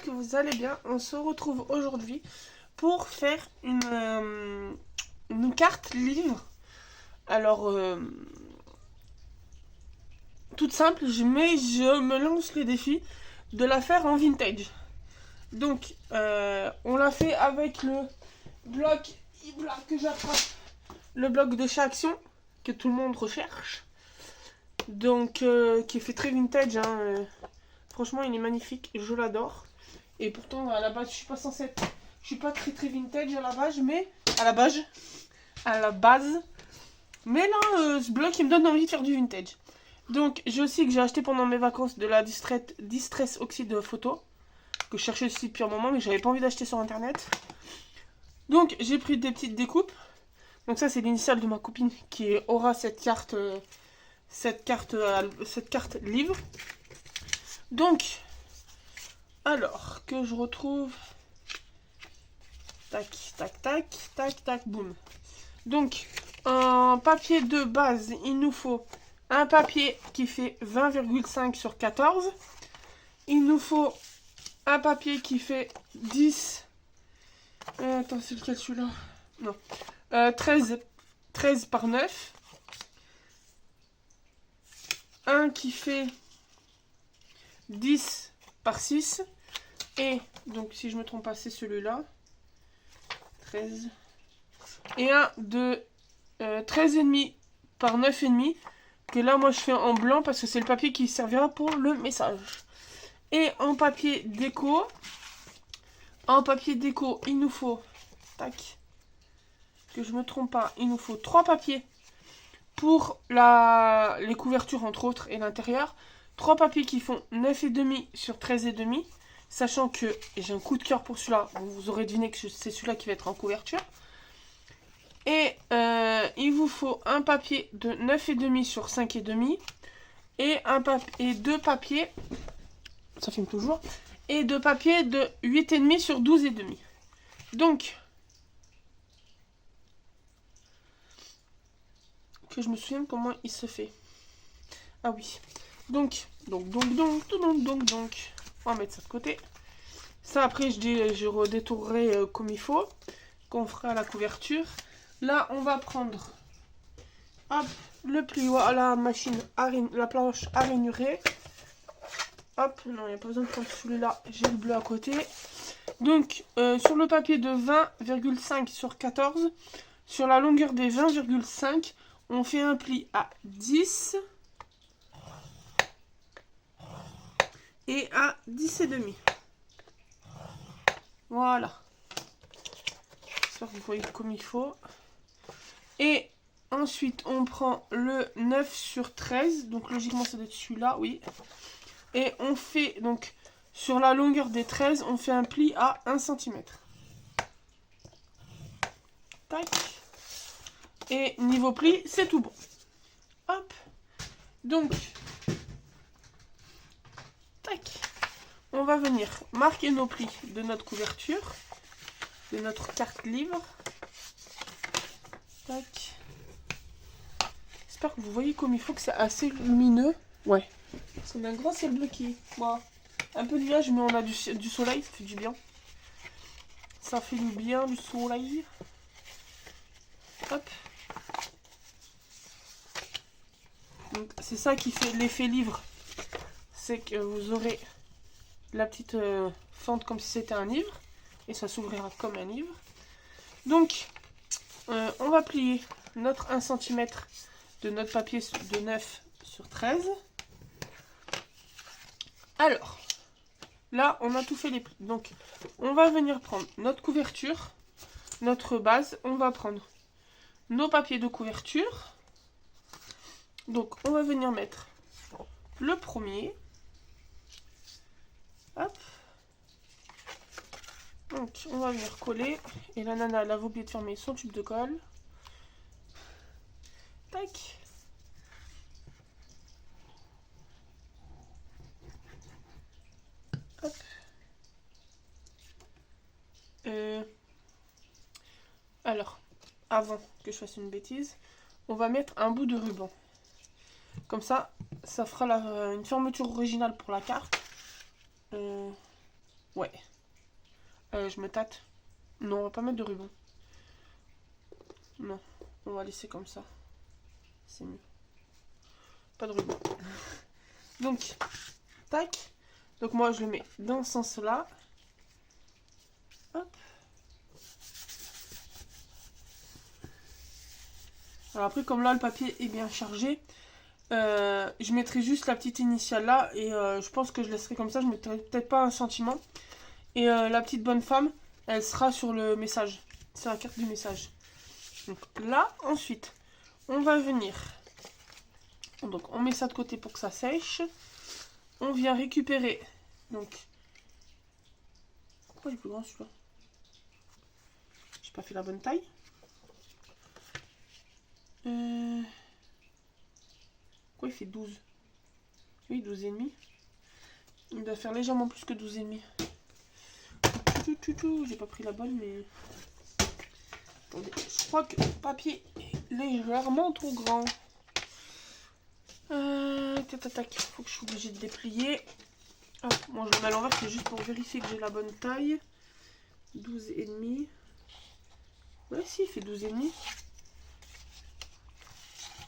j'espère que vous allez bien. On se retrouve aujourd'hui pour faire une carte livre. Alors, toute simple, mais je me lance le défi de la faire en vintage. Donc, on l'a fait avec le bloc que j'attrape, le bloc de chez Action, que tout le monde recherche. Donc, qui fait très vintage, hein. Franchement, il est magnifique, je l'adore. Et pourtant, à la base, je suis pas censée être... Je suis pas très vintage à la base, mais... À la base. Mais là, ce bloc, il me donne envie de faire du vintage. Donc, j'ai aussi que j'ai acheté pendant mes vacances de la Distress Oxyde Photo. Que je cherchais aussi depuis un moment, mais j'avais pas envie d'acheter sur internet. Donc, j'ai pris des petites découpes. Donc ça, c'est l'initiale de ma copine qui aura cette carte livre. Donc, alors, que je retrouve... Tac, tac, tac, tac, tac, boum. Donc, en papier de base, il nous faut un papier qui fait 20,5 sur 14. Il nous faut un papier qui fait 10... attends, c'est lequel celui-là? Non. 13 par 9. Un qui fait 10 par 6. Et, donc, si je me trompe pas, c'est celui-là. 13. Et un de 13,5 par 9,5. Que là, moi, je fais en blanc parce que c'est le papier qui servira pour le message. Et en papier déco. Il nous faut... Tac. Que je me trompe pas. Il nous faut 3 papiers pour les couvertures, entre autres, et l'intérieur. 3 papiers qui font 9,5 sur 13,5. Sachant que j'ai un coup de cœur pour celui-là. Vous aurez deviné que c'est celui-là qui va être en couverture. Et il vous faut un papier de 9,5 sur 5,5. Et 2 papiers... Ça filme toujours. Et 2 papiers de 8,5 sur 12,5. Donc... Que je me souvienne comment il se fait. Ah oui. Donc. On va mettre ça de côté. Ça, après, je redétourerai comme il faut. Qu'on fera la couverture. Là, on va prendre hop, le pliant à la machine, la planche à ranurer. Hop, non, il n'y a pas besoin de prendre celui-là. J'ai le bleu à côté. Donc, sur le papier de 20,5 sur 14, sur la longueur des 20,5, on fait un pli à 10 et à 10,5. Voilà. J'espère que vous voyez comme il faut. Et ensuite, on prend le 9 sur 13. Donc, logiquement, ça doit être celui-là, oui. Et on fait, donc, sur la longueur des 13, on fait un pli à 1 cm. Tac. Et niveau pli, c'est tout bon. Hop. Donc, tac. On va venir marquer nos plis de notre couverture, de notre carte livre. Tac. J'espère que vous voyez comme il faut, que c'est assez lumineux. Ouais. Parce qu'on a un grand ciel bleu qui est... Bon, un peu de nuage, mais on a du soleil, ça fait du bien. Ça fait du bien, du soleil. Hop. Donc, c'est ça qui fait l'effet livre. C'est que vous aurez la petite fente comme si c'était un livre. Et ça s'ouvrira comme un livre. Donc, on va plier notre 1 cm de notre papier de 9 sur 13. Alors, là, on a tout fait les plis. Donc, on va venir prendre notre couverture, notre base. On va prendre nos papiers de couverture. Donc, on va venir mettre le premier. Hop. Donc, on va venir coller. Et la nana, elle a oublié de fermer son tube de colle. Tac. Hop. Alors, avant que je fasse une bêtise, on va mettre un bout de ruban. Comme ça, ça fera une fermeture originale pour la carte. Ouais, Ouais. Je me tâte. Non, on va pas mettre de ruban. Non, on va laisser comme ça. C'est mieux. Pas de ruban. Donc, tac. Donc moi, je le mets dans ce sens-là. Hop. Alors après, comme là, le papier est bien chargé, je mettrai juste la petite initiale là. Et je pense que je laisserai comme ça. Je mettrai peut-être pas un sentiment. Et la petite bonne femme, elle sera sur le message. C'est la carte du message. Donc là, ensuite, on va venir. Donc on met ça de côté pour que ça sèche. On vient récupérer. Donc. Pourquoi il est plus grand celui-là? J'ai pas fait la bonne taille. Pourquoi il fait 12? Oui, 12 et demi. Il doit faire légèrement plus que 12 et demi. J'ai pas pris la bonne, mais... Attendez, je crois que le papier est légèrement trop grand. Tac, faut que je sois obligée de déplier. Hop, moi je le mets à l'envers, c'est juste pour vérifier que j'ai la bonne taille. 12 et demi. Ouais, si, il fait 12 et demi.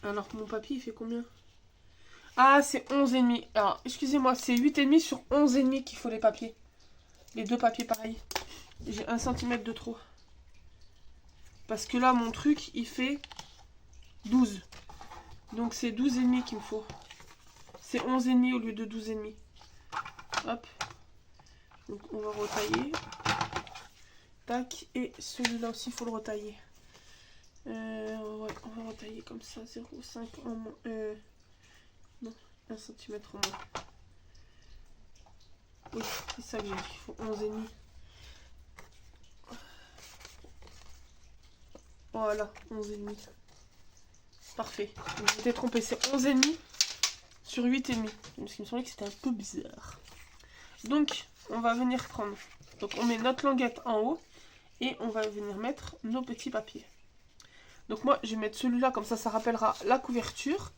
Alors que mon papier, il fait combien? Ah, c'est 11 et demi. Alors, excusez-moi, c'est 8 et demi sur 11 et demi qu'il faut les papiers. Les deux papiers pareils. J'ai 1 cm de trop. Parce que là, mon truc, il fait 12. Donc, c'est 12 et demi qu'il me faut. C'est 11 et demi au lieu de 12 et demi. Hop. Donc, on va retailler. Tac. Et celui-là aussi, il faut le retailler. Ouais, on va retailler comme ça. 0,5 en moins. Non, 1 cm en moins. Oui, c'est ça que j'ai dit. Il faut 11 et demi. Voilà, 11 et demi. Parfait. Je m'étais trompé, c'est 11 et demi sur 8 et demi. Parce qu'il me semblait que c'était un peu bizarre. Donc, on va venir prendre. Donc, on met notre languette en haut et on va venir mettre nos petits papiers. Donc, moi, je vais mettre celui-là, comme ça rappellera la couverture.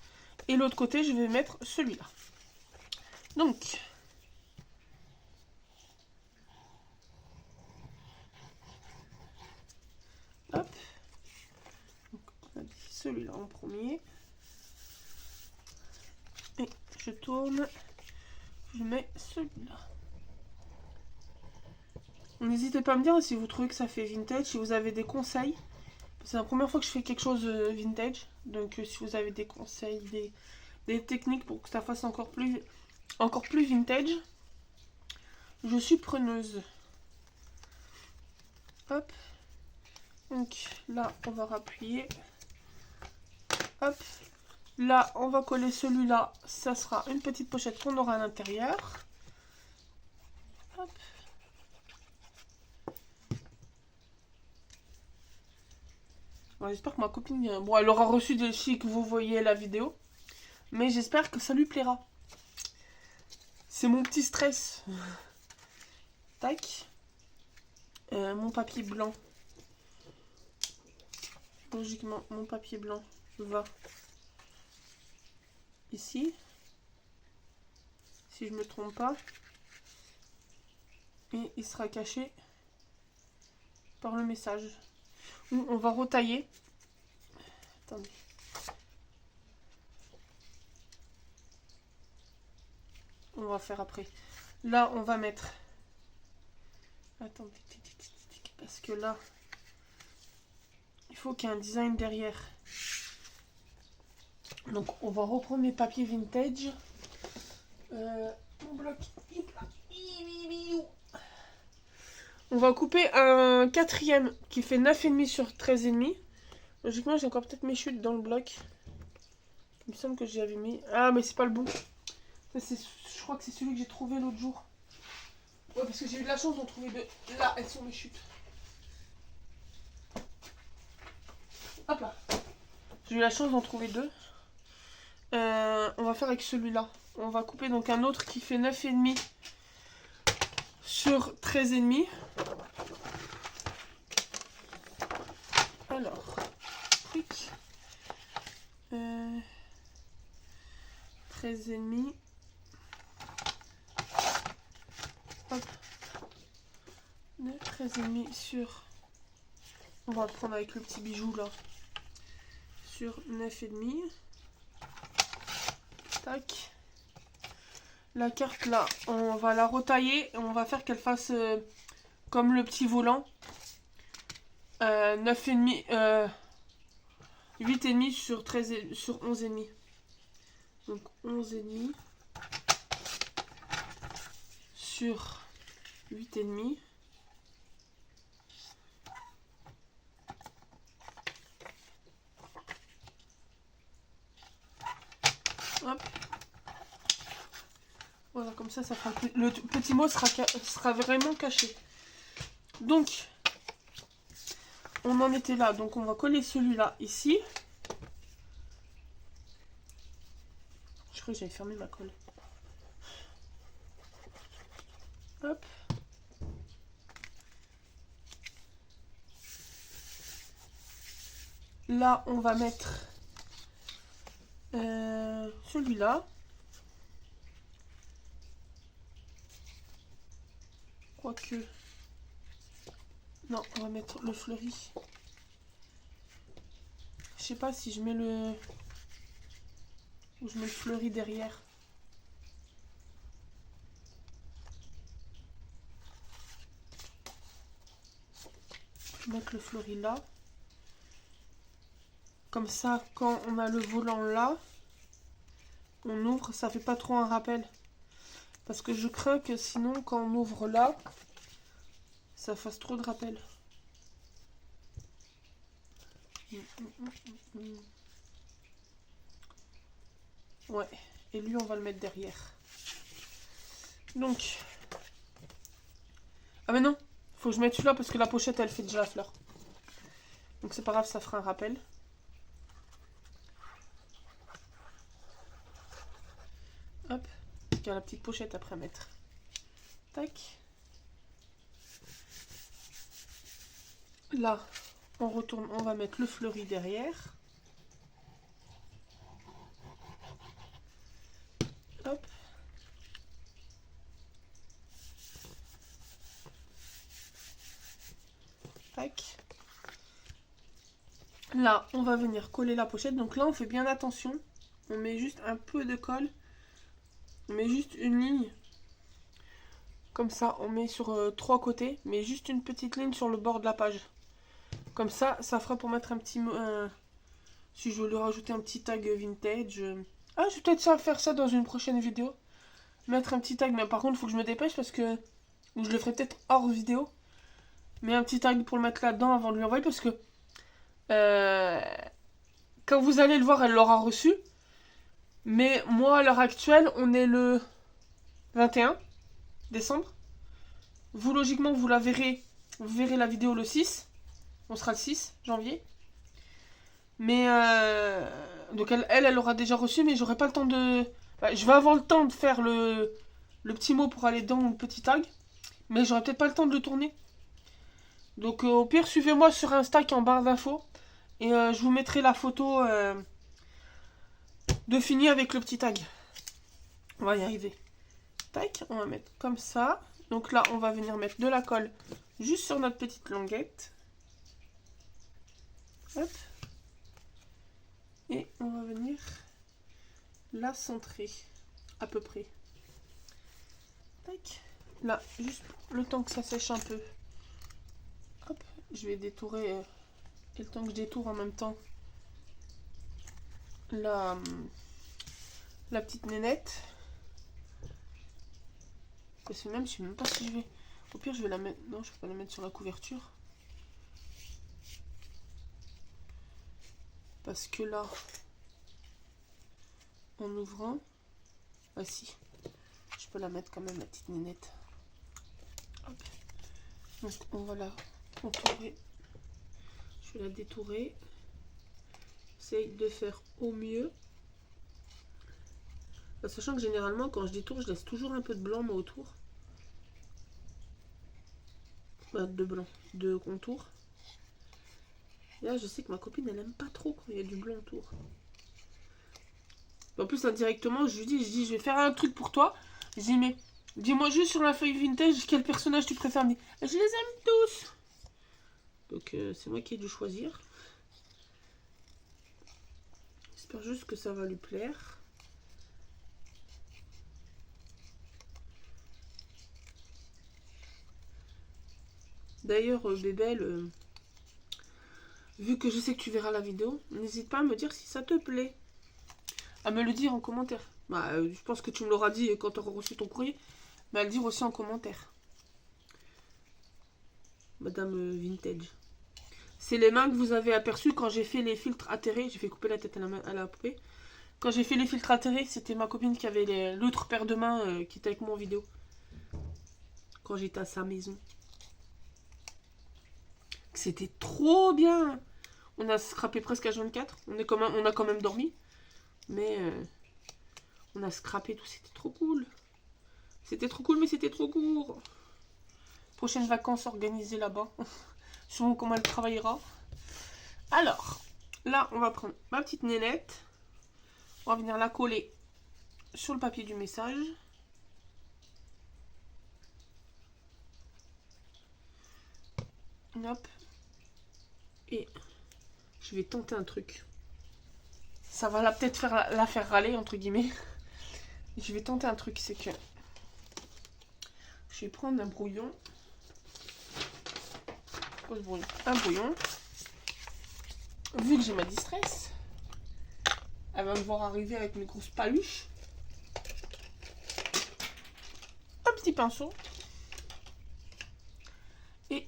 Et l'autre côté, je vais mettre celui-là. Donc, hop. Donc, on a dit celui-là en premier. Et je tourne. Je mets celui-là. N'hésitez pas à me dire si vous trouvez que ça fait vintage, si vous avez des conseils. C'est la première fois que je fais quelque chose vintage. Donc si vous avez des conseils, des techniques pour que ça fasse encore plus vintage, je suis preneuse. Hop. Donc là, on va rappuyer. Hop. Là, on va coller celui-là. Ça sera une petite pochette qu'on aura à l'intérieur. Hop. J'espère que ma copine... Bon, elle aura reçu des filles que vous voyez la vidéo. Mais j'espère que ça lui plaira. C'est mon petit stress. Tac. Mon papier blanc. Logiquement, mon papier blanc va ici. Si je me trompe pas. Et il sera caché par le message. Ou on va retailler. Attendez. On va faire après. Là, on va mettre... Attendez. Parce que là, il faut qu'il y ait un design derrière. Donc, on va reprendre mes papiers vintage. Mon bloc. On va couper un quatrième qui fait 9,5 sur 13,5. Logiquement, j'ai encore peut-être mes chutes dans le bloc. Il me semble que j'avais mis... Ah, mais c'est pas le bon. Je crois que c'est celui que j'ai trouvé l'autre jour. Ouais, parce que j'ai eu de la chance d'en trouver deux. Là, elles sont mes chutes. Hop là. J'ai eu la chance d'en trouver deux. On va faire avec celui-là. On va couper donc un autre qui fait 9,5 sur 13,5. Alors, truc. 13,5. Hop. 13,5 sur... On va prendre avec le petit bijou là. Sur 9,5. Tac. La carte là, on va la retailler et on va faire qu'elle fasse comme le petit volant. 9,5... 8,5 sur 13 sur 11,5. Donc 11,5 sur 8,5. Hop. Voilà, comme ça fera le petit mot sera vraiment caché. Donc, on en était là. Donc, on va coller celui-là ici. Je crois que j'avais fermé ma colle. Hop. Là, on va mettre celui-là. Quoique... Non, on va mettre le fleuri. Je sais pas si je mets le... Ou je mets le fleuri derrière. Je vais mettre le fleuri là. Comme ça, quand on a le volant là, on ouvre, ça fait pas trop un rappel. Parce que je crains que sinon, quand on ouvre là, ça fasse trop de rappel. Ouais, et lui, on va le mettre derrière. Donc... Ah mais non, faut que je mette celui-là parce que la pochette, elle fait déjà la fleur. Donc c'est pas grave, ça fera un rappel. Hop, il y a la petite pochette après à mettre. Tac. Là, on retourne, on va mettre le fleuri derrière. Hop. Tac. Là, on va venir coller la pochette. Donc là, on fait bien attention. On met juste un peu de colle. On met juste une ligne. Comme ça, on met sur 3 côtés. Mais juste une petite ligne sur le bord de la page. Comme ça, ça fera pour mettre un petit... si je veux lui rajouter un petit tag vintage. Ah, je vais peut-être faire ça dans une prochaine vidéo. Mettre un petit tag. Mais par contre, il faut que je me dépêche parce que... Ou je le ferai peut-être hors vidéo. Mais un petit tag pour le mettre là-dedans avant de lui envoyer. Parce que... quand vous allez le voir, elle l'aura reçu. Mais moi, à l'heure actuelle, on est le 21 décembre. Vous, logiquement, vous la verrez. Vous verrez la vidéo le 6. On sera le 6 janvier. Mais donc elle aura déjà reçu, mais j'aurai pas le temps de... je vais avoir le temps de faire le petit mot pour aller dans le petit tag. Mais j'aurai peut-être pas le temps de le tourner. Donc au pire, suivez-moi sur Insta qui est en barre d'infos. Et je vous mettrai la photo de fini avec le petit tag. On va y arriver. Tac, on va mettre comme ça. Donc là, on va venir mettre de la colle juste sur notre petite languette. Hop. Et on va venir la centrer à peu près. Tac. Là, juste le temps que ça sèche un peu. Hop, je vais détourer. Et le temps que je détourne en même temps la petite nénette. Parce que même, je sais même pas si je vais... Au pire, je vais la mettre... Non, je vais pas la mettre sur la couverture. Parce que là, en ouvrant... Ah si, je peux la mettre quand même, la petite nénette. Hop. Donc, on va la contourer. Je vais la détourer. J'essaye de faire au mieux. Sachant que généralement, quand je détourne, je laisse toujours un peu de blanc, moi, autour. De blanc, de contour. Et là, je sais que ma copine, elle aime pas trop quand il y a du blanc autour. En plus, indirectement, je lui dis, je vais faire un truc pour toi. Je dis, mais Dis-moi juste sur la feuille vintage quel personnage tu préfères. Mais je les aime tous. Donc c'est moi qui ai dû choisir. J'espère juste que ça va lui plaire. D'ailleurs, Bébel, vu que je sais que tu verras la vidéo, n'hésite pas à me dire si ça te plaît. À me le dire en commentaire. Bah, je pense que tu me l'auras dit quand tu auras reçu ton courrier. Mais à le dire aussi en commentaire. Madame Vintage. C'est les mains que vous avez aperçues quand j'ai fait les filtres atterrés. J'ai fait couper la tête à la poupée. Quand j'ai fait les filtres atterrés, c'était ma copine qui avait l'autre paire de mains qui était avec moi en vidéo. Quand j'étais à sa maison. C'était trop bien. On a scrappé presque à 24. On a quand même dormi. Mais on a scrappé tout. C'était trop cool. C'était trop cool, mais c'était trop court. Prochaines vacances organisées là-bas. Selon comment elle travaillera. Alors, là, on va prendre ma petite nénette. On va venir la coller sur le papier du message. Hop. Et je vais tenter un truc. Ça va peut-être la faire râler, entre guillemets. Je vais tenter un truc, c'est que je vais prendre un brouillon. Un brouillon. Vu que j'ai ma distress, elle va me voir arriver avec mes grosses paluches. Un petit pinceau. Et...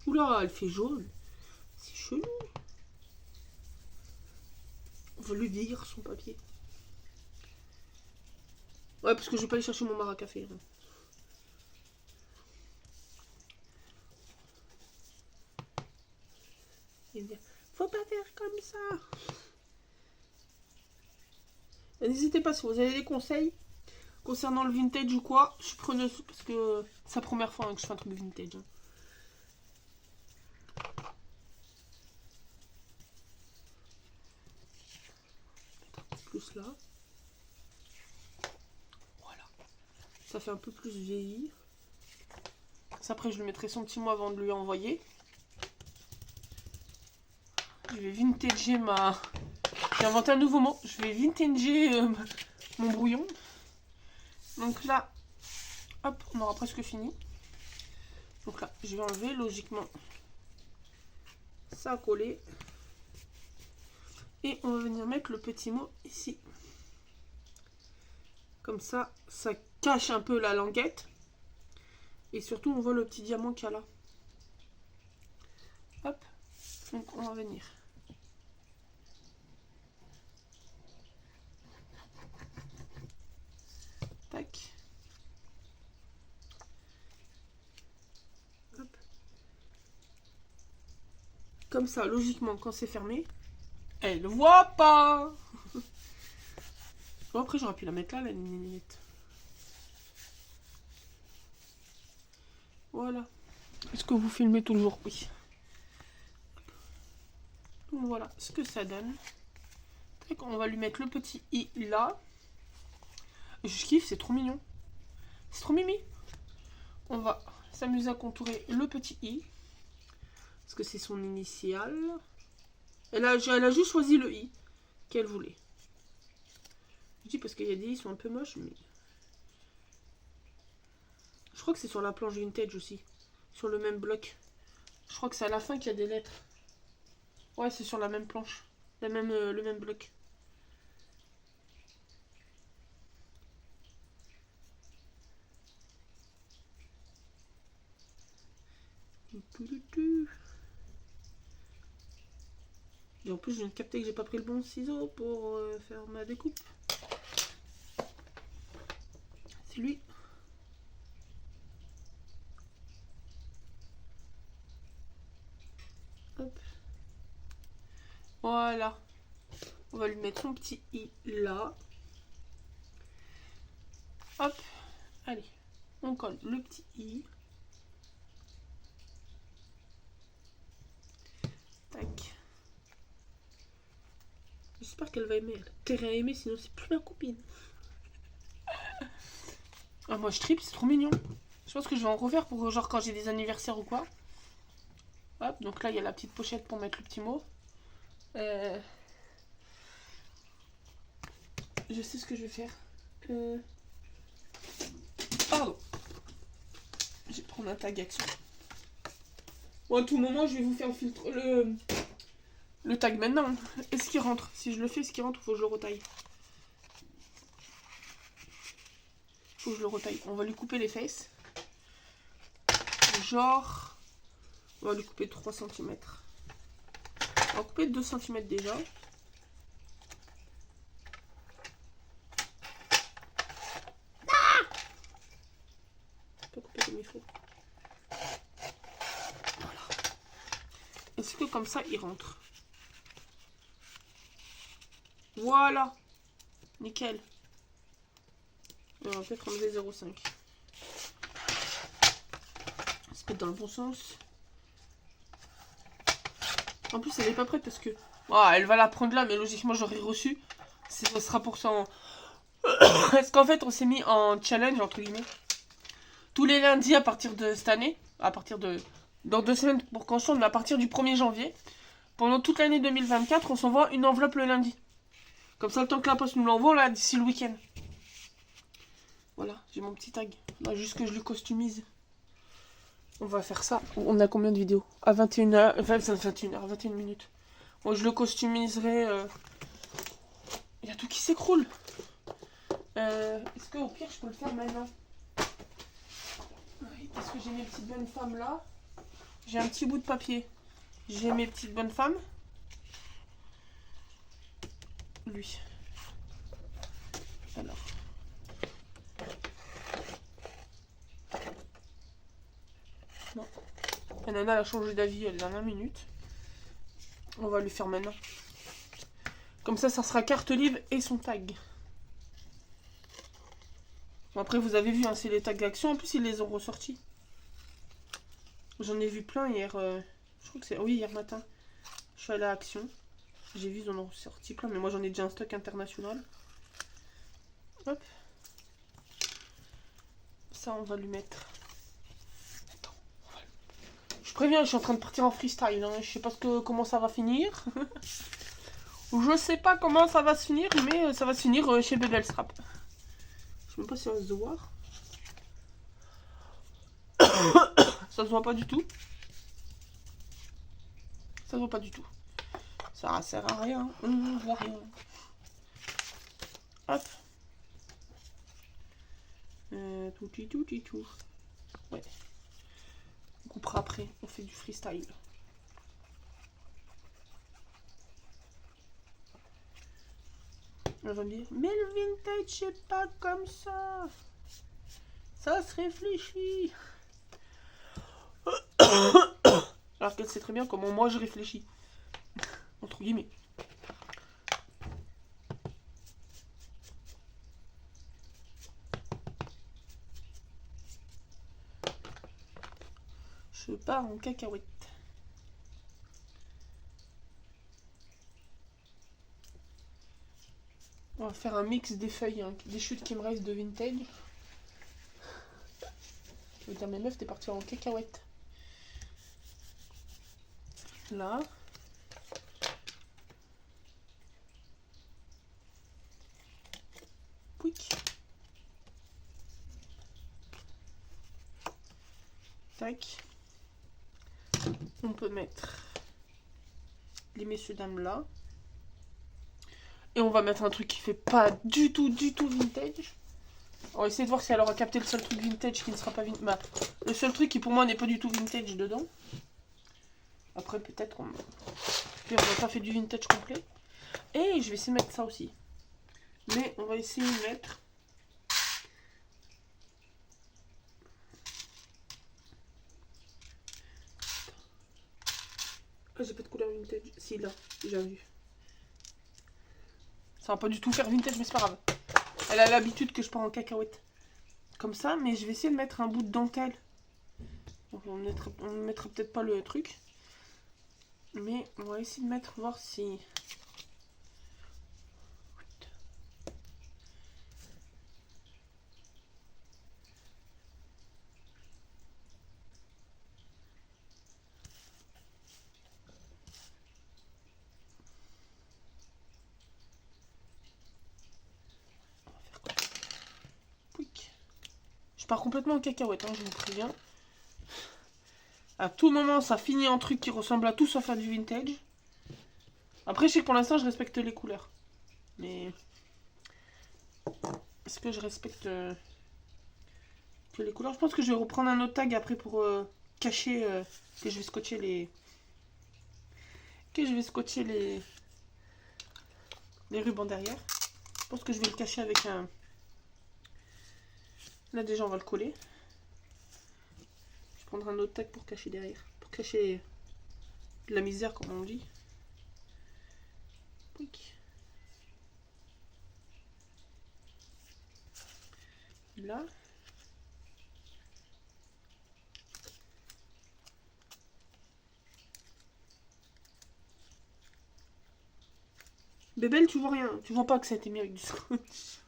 Oula, elle fait jaune. C'est chelou. On va lui vieillir son papier. Ouais, parce que je vais pas aller chercher mon marc à café. Là. Faut pas faire comme ça. N'hésitez pas si vous avez des conseils concernant le vintage ou quoi. Je suis preneuse parce que c'est la première fois que je fais un truc vintage. Plus là. Voilà. Ça fait un peu plus vieillir. Ça, après, je lui mettrai son petit mot avant de lui envoyer. Je vais vintager ma... J'ai inventé un nouveau mot. Je vais vintager mon brouillon. Donc là, hop, on aura presque fini. Donc là, je vais enlever logiquement. Ça a collé. Et on va venir mettre le petit mot ici. Comme ça, ça cache un peu la languette. Et surtout, on voit le petit diamant qu'il y a là. Hop. Donc, on va venir. Tac. Hop. Comme ça, logiquement, quand c'est fermé, elle ne voit pas. Bon, après, j'aurais pu la mettre là, la nénette. Voilà. Est-ce que vous filmez toujours? Oui. Donc voilà ce que ça donne. On va lui mettre le petit i là. Je kiffe, c'est trop mignon. C'est trop mimi. On va s'amuser à contourer le petit i. Parce que c'est son initiale. Elle a juste choisi le i qu'elle voulait. Je dis parce qu'il y a des i qui sont un peu moches, mais... Je crois que c'est sur la planche vintage aussi. Sur le même bloc. Je crois que c'est à la fin qu'il y a des lettres. Ouais, c'est sur la même planche. Le même bloc. Et en plus, je viens de capter que j'ai pas pris le bon ciseau pour faire ma découpe. C'est lui. Hop. Voilà. On va lui mettre son petit i là. Hop. Allez. On colle le petit i. Tac. J'espère qu'elle va aimer. Elle a intérêt à aimer, sinon c'est plus ma copine. Ah, moi je tripe, c'est trop mignon. Je pense que je vais en refaire pour genre quand j'ai des anniversaires ou quoi. Hop, donc là il y a la petite pochette pour mettre le petit mot. Je sais ce que je vais faire. Pardon. Je vais prendre un tag action. Bon, à tout moment, je vais vous faire le tag maintenant. Est-ce qu'il rentre? Si je le fais, est-ce qu'il rentre ou faut que je le retaille? Faut que je le retaille. On va lui couper les fesses. Genre... On va lui couper 3 cm. On va couper 2 cm déjà. Pas couper comme il faut. Voilà. Est-ce que comme ça, il rentre? Voilà. Nickel. On va peut-être enlever 0,5. Se mettre dans le bon sens. En plus, elle est pas prête parce que... Oh, elle va la prendre là, mais logiquement, j'aurais reçu. Ce sera pour ça. Parce qu'en fait, on s'est mis en challenge, entre guillemets. Tous les lundis à partir de cette année. À partir de... Dans 2 semaines pour qu'on sorte, mais à partir du 1er janvier. Pendant toute l'année 2024, on s'envoie une enveloppe le lundi. Comme ça, le temps que la poste nous l'envoie, là, d'ici le week-end. Voilà, j'ai mon petit tag. Là, juste que je le customise. On va faire ça. On a combien de vidéos? À 21h, 21h, 21 minutes. Bon, je le customiserai. Il y a tout qui s'écroule. Est-ce qu'au pire, je peux le faire maintenant? Est-ce que j'ai mes petites bonnes femmes là? J'ai un petit bout de papier. J'ai mes petites bonnes femmes. Lui. Alors. Non. La nana elle a changé d'avis à la dernière minute. On va lui faire maintenant. Comme ça sera carte libre et son tag. Bon, après, vous avez vu, hein, c'est les tags d'action. En plus, ils les ont ressortis. J'en ai vu plein hier. Je crois que c'est... Oui, hier matin. Je suis allée à Action. J'ai vu, ils en ont ressorti plein. Mais moi, j'en ai déjà un stock international. Hop. Ça, on va lui mettre... Attends. Je préviens, je suis en train de partir en freestyle. Hein. Je sais pas comment ça va finir. Je sais pas comment ça va se finir, mais ça va se finir chez Bubble Strap. Je sais même pas si ça va se voir. Ça se voit pas du tout. Ça se voit pas du tout. Ça sert à rien. On ne voit rien. Hop. Tout. Ouais. On coupera après. On fait du freestyle. On va me dire, mais le vintage, c'est pas comme ça. Ça se réfléchit. Alors qu'elle sait très bien comment moi je réfléchis. Entre guillemets. Je pars en cacahuète. On va faire un mix des feuilles, hein, des chutes qui me restent de vintage. Je veux dire, mes meufs, t'es parti en cacahuète. Là. Pouic. Tac. On peut mettre les messieurs dames là. Et on va mettre un truc qui fait pas du tout vintage. On va essayer de voir si elle aura capté le seul truc vintage qui ne sera pas vintage. Bah, le seul truc qui pour moi n'est pas du tout vintage dedans. Après peut-être qu'on n'a pas fait du vintage complet. Et je vais essayer de mettre ça aussi. Mais on va essayer de mettre... Ah, j'ai pas de couleur vintage. Si, là, j'ai vu. Ça va pas du tout faire vintage, mais c'est pas grave. Elle a l'habitude que je pars en cacahuète. Comme ça, mais je vais essayer de mettre un bout de dentelle. Donc on ne mettra peut-être pas le truc. Mais on va essayer de mettre, voir si... pars complètement en cacahuète, hein, je vous préviens. À tout moment, ça finit en truc qui ressemble à tout sauf à du vintage. Après, je sais que pour l'instant, je respecte les couleurs. Mais... est-ce que je respecte que les couleurs? Je pense que je vais reprendre un autre tag après pour cacher... que je vais scotcher les... que je vais scotcher les rubans derrière. Je pense que je vais le cacher avec un... là, déjà, on va le coller. Je prendrai un autre tag pour cacher derrière. Pour cacher la misère, comme on dit. Là. Bébel, tu vois rien. Tu vois pas que ça a été mis avec du scotch.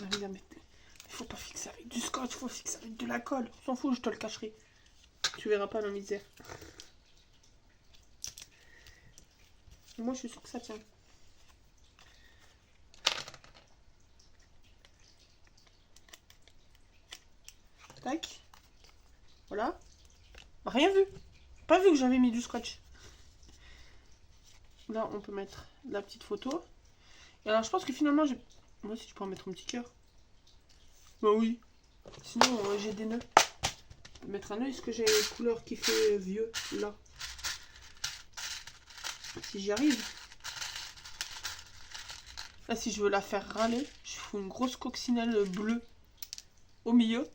Il faut pas fixer avec du scotch, faut fixer avec de la colle. On s'en fout, je te le cacherai. Tu verras pas la misère. Moi, je suis sûre que ça tient. Tac. Voilà. Rien vu. Pas vu que j'avais mis du scotch. Là, on peut mettre la petite photo. Et alors, je pense que finalement, moi aussi, je peux en mettre un petit cœur. Bah oui. Sinon, j'ai des nœuds. Je peux mettre un œil, est-ce que j'ai une couleur qui fait vieux, là. Si j'y arrive. Là, si je veux la faire râler, je fous une grosse coccinelle bleue au milieu.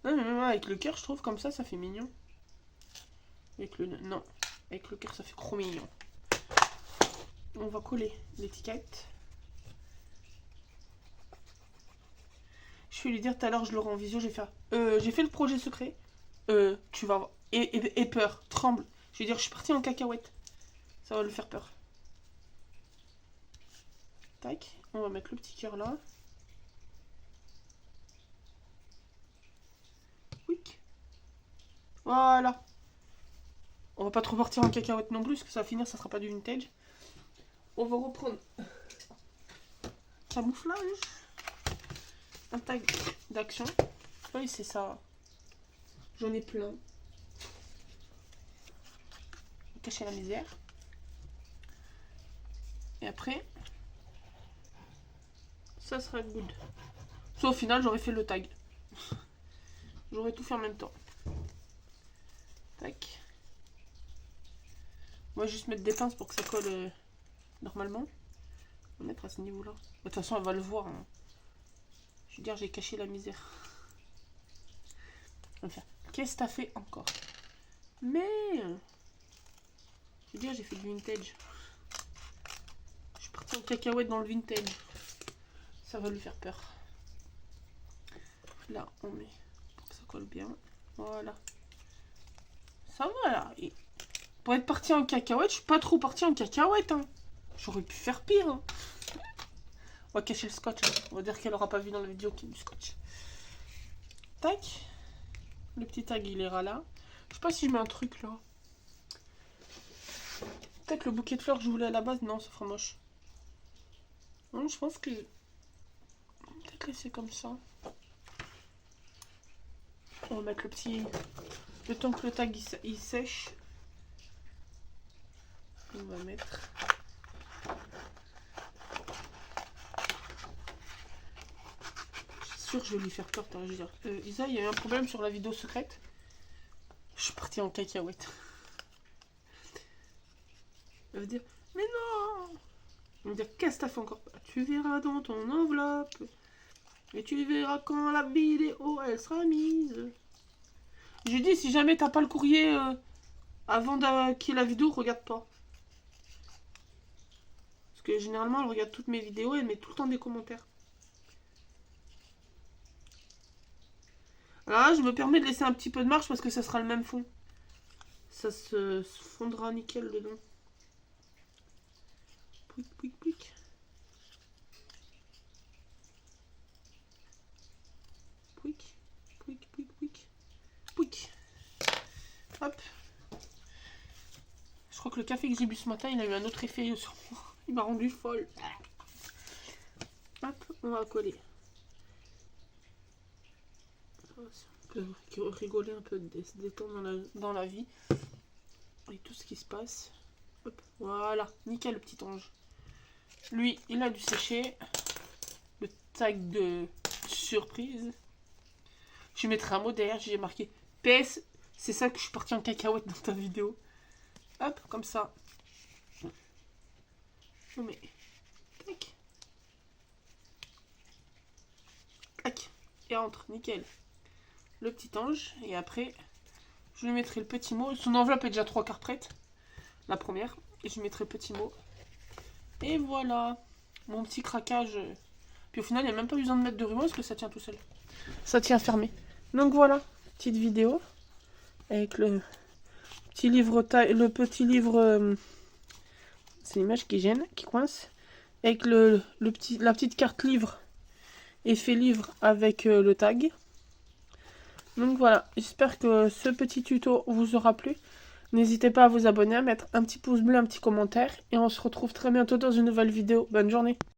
Non, mais même avec le cœur, je trouve comme ça fait mignon. Avec le... non. Avec le cœur, ça fait trop mignon. On va coller l'étiquette. Je vais lui dire tout à l'heure, je l'aurai en visio, j'ai fait le projet secret. Tu vas voir. Et peur, tremble. Je vais dire, je suis partie en cacahuète. Ça va lui faire peur. Tac, on va mettre le petit cœur là. Wick. Voilà. On va pas trop partir en cacahuète non plus, parce que ça va finir, ça sera pas du vintage. On va reprendre camouflage. Un tag d'action. Oui, c'est ça. J'en ai plein. Cacher la misère. Et après, ça sera good. Soit au final, j'aurais fait le tag. J'aurais tout fait en même temps. Tac. On va juste mettre des pinces pour que ça colle normalement. On va mettre à ce niveau-là. De toute façon, elle va le voir. Hein. Je veux dire, j'ai caché la misère. Enfin, qu'est-ce que t'as fait encore? Mais... je veux dire, j'ai fait du vintage. Je suis partie en cacahuète dans le vintage. Ça va lui faire peur. Là, on met pour que ça colle bien. Voilà. Ça va là. Et pour être partie en cacahuète, je suis pas trop partie en cacahuète. Hein. J'aurais pu faire pire. Hein. On va cacher le scotch. Hein. On va dire qu'elle aura pas vu dans la vidéo qu'il y a du scotch. Tac. Le petit tag, il ira là. Je sais pas si je mets un truc là. Peut-être le bouquet de fleurs que je voulais à la base. Non, ça fera moche. Non, je pense que... peut-être laisser comme ça. On va mettre le petit... le temps que le tag il sèche. On va mettre... je suis sûre que je vais lui faire peur. Je veux dire, Isa, il y a eu un problème sur la vidéo secrète. Je suis partie en cacahuète. Elle va dire, mais non! Elle va dire, qu'est-ce que t'as fait encore? Tu verras dans ton enveloppe. Et tu verras quand la vidéo, elle sera mise. J'ai dit, si jamais t'as pas le courrier avant qu'il y ait la vidéo, regarde pas. Parce que généralement, elle regarde toutes mes vidéos et elle met tout le temps des commentaires. Alors là, je me permets de laisser un petit peu de marge parce que ça sera le même fond. Ça se fondra nickel dedans. Pouic, pouic, pouic. Pouic, pouic, pouic, pouic. Pouic. Hop. Je crois que café que j'ai bu ce matin, il a eu un autre effet sur moi. Il m'a rendu folle. Hop, on va coller. On peut rigoler un peu, se détendre dans la vie. Et tout ce qui se passe. Hop, voilà, nickel le petit ange. Lui, il a dû sécher. Le tag de surprise. Je mettrai un mot derrière, j'ai marqué PS. C'est ça que je suis parti en cacahuète dans ta vidéo. Hop, comme ça. On met. Tac. Tac. Et entre, nickel. Le petit ange. Et après, je lui mettrai le petit mot. Son enveloppe est déjà 3 quarts prête. La première. Et je lui mettrai le petit mot. Et voilà. Mon petit craquage. Puis au final, il n'y a même pas besoin de mettre de ruban parce que ça tient tout seul. Ça tient fermé. Donc voilà. Petite vidéo. Avec le petit livre. C'est l'image qui gêne, qui coince. Avec la petite carte livre. Effet livre avec le tag. Donc voilà, j'espère que ce petit tuto vous aura plu. N'hésitez pas à vous abonner, à mettre un petit pouce bleu, un petit commentaire. Et on se retrouve très bientôt dans une nouvelle vidéo. Bonne journée!